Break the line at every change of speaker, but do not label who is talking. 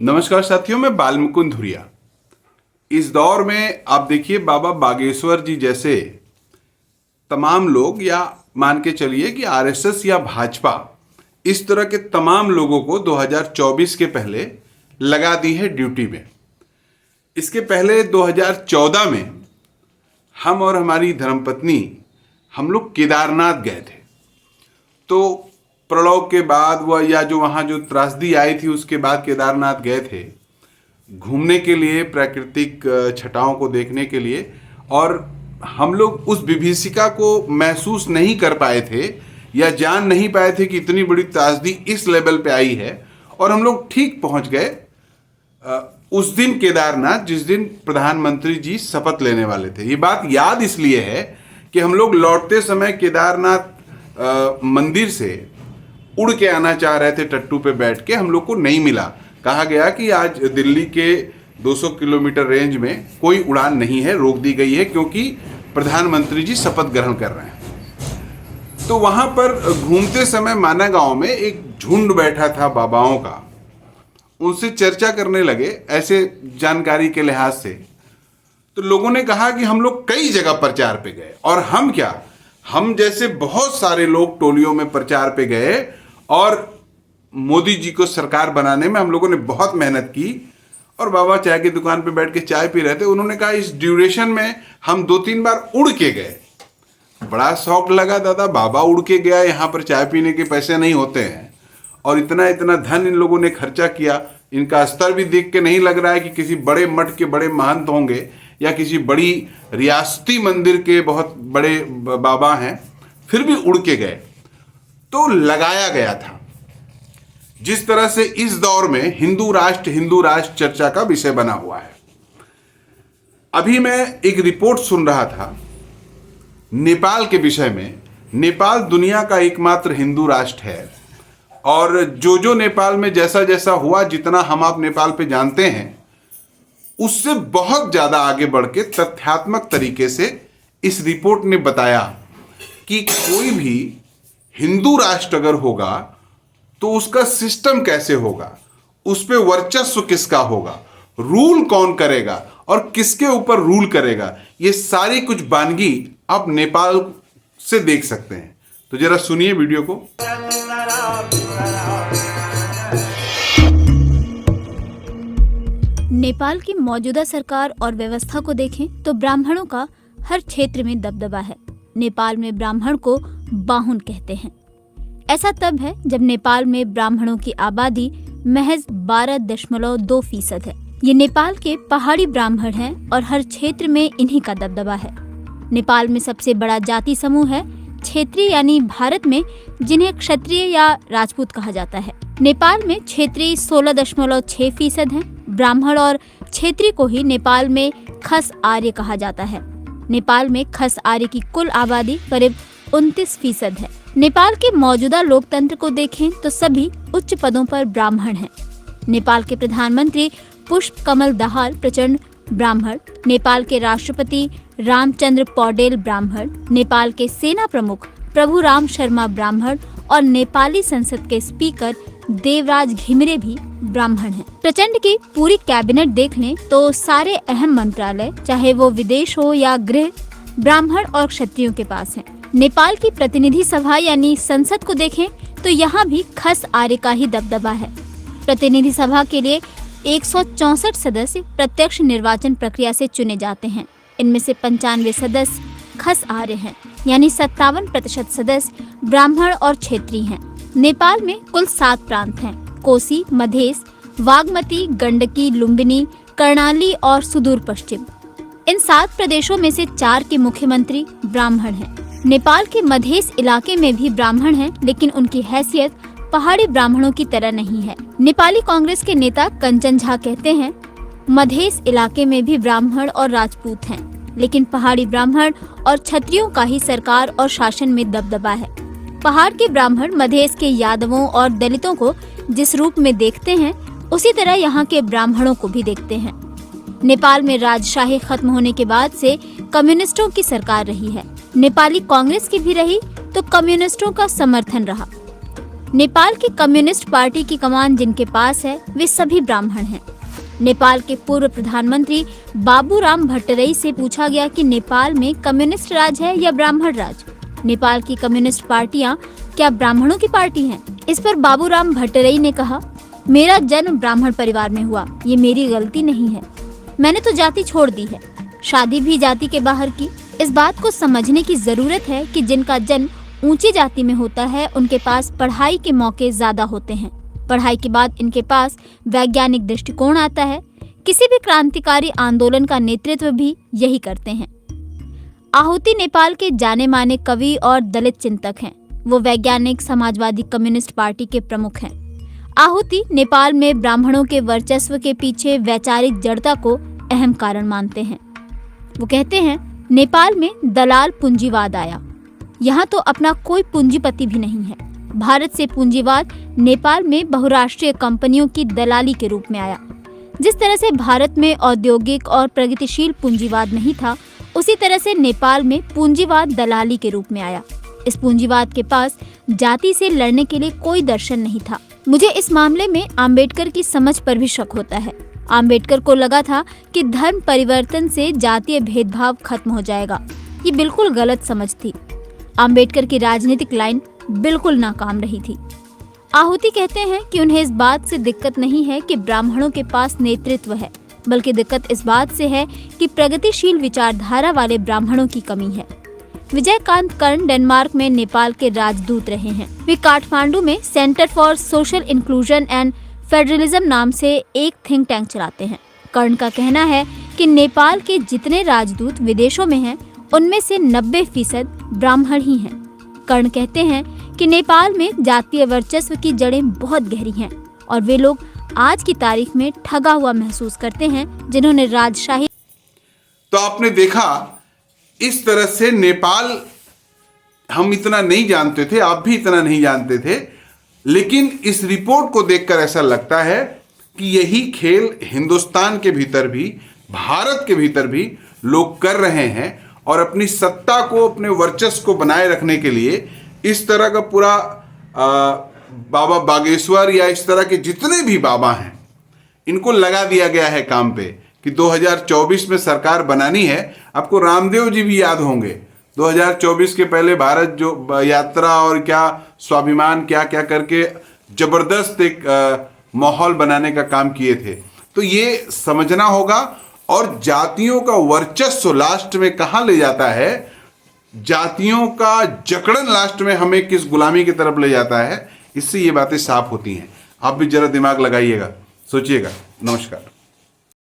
नमस्कार साथियों, मैं बालमुकुंद धुरिया। इस दौर में आप देखिए, बाबा बागेश्वर जी जैसे तमाम लोग, या मान के चलिए कि आरएसएस या भाजपा, इस तरह के तमाम लोगों को 2024 के पहले लगा दी है ड्यूटी में। इसके पहले 2014 में हम और हमारी धर्मपत्नी हम लोग केदारनाथ गए थे। तो प्रलय के बाद वह, या जो वहाँ जो त्रासदी आई थी, उसके बाद केदारनाथ गए थे घूमने के लिए, प्राकृतिक छटाओं को देखने के लिए। और हम लोग उस विभीषिका को महसूस नहीं कर पाए थे या जान नहीं पाए थे कि इतनी बड़ी त्रासदी इस लेवल पे आई है। और हम लोग ठीक पहुंच गए उस दिन केदारनाथ, जिस दिन प्रधानमंत्री जी शपथ लेने वाले थे। ये बात याद इसलिए है कि हम लोग लौटते समय केदारनाथ मंदिर से उड़ के आना चाह रहे थे, टट्टू पे बैठ के। हम लोग को नहीं मिला। कहा गया कि आज दिल्ली के 200 किलोमीटर रेंज में कोई उड़ान नहीं है, रोक दी गई है, क्योंकि प्रधानमंत्री जी शपथ ग्रहण कर रहे हैं। तो वहां पर घूमते समय माना गांव में एक झुंड बैठा था बाबाओं का। उनसे चर्चा करने लगे ऐसे जानकारी के लिहाज से। तो लोगों ने कहा कि हम लोग कई जगह प्रचार पे गए, और हम क्या, हम जैसे बहुत सारे लोग टोलियों में प्रचार पे गए, और मोदी जी को सरकार बनाने में हम लोगों ने बहुत मेहनत की। और बाबा चाय की दुकान पे बैठ के चाय पी रहे थे। उन्होंने कहा इस ड्यूरेशन में हम 2-3 बार उड़ के गए। बड़ा शौक लगा, दादा बाबा उड़ के गया, यहाँ पर चाय पीने के पैसे नहीं होते हैं, और इतना इतना धन इन लोगों ने खर्चा किया। इनका स्तर भी देख के नहीं लग रहा है कि किसी बड़े मठ के बड़े महंत होंगे, या किसी बड़ी रियासती मंदिर के बहुत बड़े बाबा हैं, फिर भी उड़ के गए। तो लगाया गया था। जिस तरह से इस दौर में हिंदू राष्ट्र चर्चा का विषय बना हुआ है। अभी मैं एक रिपोर्ट सुन रहा था नेपाल के विषय में। नेपाल दुनिया का एकमात्र हिंदू राष्ट्र है, और जो नेपाल में जैसा जैसा हुआ, जितना हम आप नेपाल पे जानते हैं, उससे बहुत ज्यादा आगे बढ़ के तथ्यात्मक तरीके से इस रिपोर्ट ने बताया कि कोई भी हिंदू राष्ट्र अगर होगा तो उसका सिस्टम कैसे होगा, उस पे वर्चस्व किसका होगा, रूल कौन करेगा, और किसके ऊपर रूल करेगा, ये सारी कुछ बानगी आप नेपाल से देख सकते हैं। तो जरा सुनिए वीडियो को।
नेपाल की मौजूदा सरकार और व्यवस्था को देखें तो ब्राह्मणों का हर क्षेत्र में दबदबा है। नेपाल में ब्राह्मण को बाहुन कहते हैं। ऐसा तब है जब नेपाल में ब्राह्मणों की आबादी महज 12.2% है। ये नेपाल के पहाड़ी ब्राह्मण हैं और हर क्षेत्र में इन्हीं का दबदबा है। नेपाल में सबसे बड़ा जाति समूह है क्षेत्रीय, यानी भारत में जिन्हें क्षत्रिय या राजपूत कहा जाता है। नेपाल में क्षेत्रीय 16.6% हैं। ब्राह्मण और क्षेत्रीय को ही नेपाल में खस आर्य कहा जाता है। नेपाल में खस आर्य की कुल आबादी करीब 29% है। नेपाल के मौजूदा लोकतंत्र को देखें तो सभी उच्च पदों पर ब्राह्मण हैं। नेपाल के प्रधानमंत्री पुष्प कमल दाहाल प्रचंड ब्राह्मण, नेपाल के राष्ट्रपति रामचंद्र पौडेल ब्राह्मण, नेपाल के सेना प्रमुख प्रभुराम शर्मा ब्राह्मण, और नेपाली संसद के स्पीकर देवराज घिमिरे भी ब्राह्मण हैं। प्रचंड की पूरी कैबिनेट देख लें तो सारे अहम मंत्रालय, चाहे वो विदेश हो या गृह, ब्राह्मण और क्षत्रियों के पास हैं। नेपाल की प्रतिनिधि सभा यानी संसद को देखें तो यहाँ भी खस आर्य का ही दबदबा है। प्रतिनिधि सभा के लिए 164 सदस्य प्रत्यक्ष निर्वाचन प्रक्रिया से चुने जाते हैं। इनमें से 95 सदस्य खस आर्य हैं, यानी 57% सदस्य ब्राह्मण और क्षेत्रीय हैं। नेपाल में कुल 7 प्रांत हैं: कोसी, मधेश, बागमती, गंडकी, लुम्बिनी, कर्णाली और सुदूर पश्चिम। इन 7 प्रदेशों में से 4 के मुख्यमंत्री ब्राह्मण हैं। नेपाल के मधेश इलाके में भी ब्राह्मण हैं, लेकिन उनकी हैसियत पहाड़ी ब्राह्मणों की तरह नहीं है। नेपाली कांग्रेस के नेता कंचन झा कहते हैं, मधेश इलाके में भी ब्राह्मण और राजपूत हैं, लेकिन पहाड़ी ब्राह्मण और क्षत्रियों का ही सरकार और शासन में दबदबा है। पहाड़ के ब्राह्मण मधेश के यादवों और दलितों को जिस रूप में देखते हैं, उसी तरह यहाँ के ब्राह्मणों को भी देखते हैं। नेपाल में राजशाही खत्म होने के बाद से कम्युनिस्टों की सरकार रही है। नेपाली कांग्रेस की भी रही तो कम्युनिस्टों का समर्थन रहा। नेपाल की कम्युनिस्ट पार्टी की कमान जिनके पास है वे सभी ब्राह्मण हैं। नेपाल के पूर्व प्रधानमंत्री बाबूराम भट्टराई से पूछा गया कि नेपाल में कम्युनिस्ट राज है या ब्राह्मण राज। नेपाल की कम्युनिस्ट पार्टियां क्या ब्राह्मणों की पार्टी हैं? इस पर बाबूराम भट्टराई ने कहा, मेरा जन्म ब्राह्मण परिवार में हुआ, ये मेरी गलती नहीं है। मैंने तो जाति छोड़ दी है, शादी भी जाति के बाहर की। इस बात को समझने की जरूरत है कि जिनका जन्म ऊंची जाति में होता है उनके पास पढ़ाई के मौके ज्यादा होते हैं। पढ़ाई के बाद इनके पास वैज्ञानिक दृष्टिकोण आता है। किसी भी क्रांतिकारी आंदोलन का नेतृत्व भी यही करते हैं। आहुति नेपाल के जाने माने कवि और दलित चिंतक हैं। वो वैज्ञानिक समाजवादी कम्युनिस्ट पार्टी के प्रमुख हैं। आहुति नेपाल में ब्राह्मणों के वर्चस्व के पीछे वैचारिक जड़ता को अहम कारण मानते हैं। वो कहते हैं, नेपाल में दलाल पूंजीवाद आया, यहाँ तो अपना कोई पूंजीपति भी नहीं है। भारत से पूंजीवाद नेपाल में बहुराष्ट्रीय कंपनियों की दलाली के रूप में आया। जिस तरह से भारत में औद्योगिक और प्रगतिशील पूंजीवाद नहीं था, उसी तरह से नेपाल में पूंजीवाद दलाली के रूप में आया। इस पूंजीवाद के पास जाति से लड़ने के लिए कोई दर्शन नहीं था। मुझे इस मामले में आम्बेडकर की समझ पर भी शक होता है। आम्बेडकर को लगा था कि धर्म परिवर्तन से जातीय भेदभाव खत्म हो जाएगा। ये बिल्कुल गलत समझ थी। आम्बेडकर की राजनीतिक लाइन बिल्कुल नाकाम रही थी। आहुति कहते हैं कि उन्हें इस बात से दिक्कत नहीं है कि ब्राह्मणों के पास नेतृत्व है, बल्कि दिक्कत इस बात से है कि प्रगतिशील विचारधारा वाले ब्राह्मणों की कमी है। विजयकांत कर्ण डेनमार्क में नेपाल के राजदूत रहे हैं। वे काठमांडू में centre for social inclusion and federalism नाम से एक थिंक टैंक चलाते हैं। कर्ण का कहना है कि नेपाल के जितने राजदूत विदेशों में हैं, उनमें से 90% ब्राह्मण ही हैं। कर्ण कहते हैं कि नेपाल में जातीय वर्चस्व की जड़ें बहुत गहरी हैं और वे लोग आज की तारीख में ठगा हुआ महसूस करते हैं, जिन्होंने राजशाही।
तो आपने देखा, इस तरह से नेपाल हम इतना नहीं जानते थे, आप भी इतना नहीं जानते थे, लेकिन इस रिपोर्ट को देखकर ऐसा लगता है कि यही खेल हिंदुस्तान के भीतर भी, भारत के भीतर भी लोग कर रहे हैं और अपनी सत्ता को, अपने वर्चस्व को बनाए रखने के लिए इस तरह का पूरा बाबा बागेश्वर या इस तरह के जितने भी बाबा हैं, इनको लगा दिया गया है काम पे कि 2024 में सरकार बनानी है। आपको रामदेव जी भी याद होंगे, 2024 के पहले भारत जो यात्रा और क्या स्वाभिमान क्या क्या करके जबरदस्त एक माहौल बनाने का काम किए थे। तो ये समझना होगा। और जातियों का वर्चस्व लास्ट में कहाँ ले जाता है, जातियों का जकड़न लास्ट में हमें किस गुलामी की तरफ ले जाता है, इससे ये बातें साफ होती हैं। आप भी जरा दिमाग लगाइएगा, सोचिएगा। नमस्कार।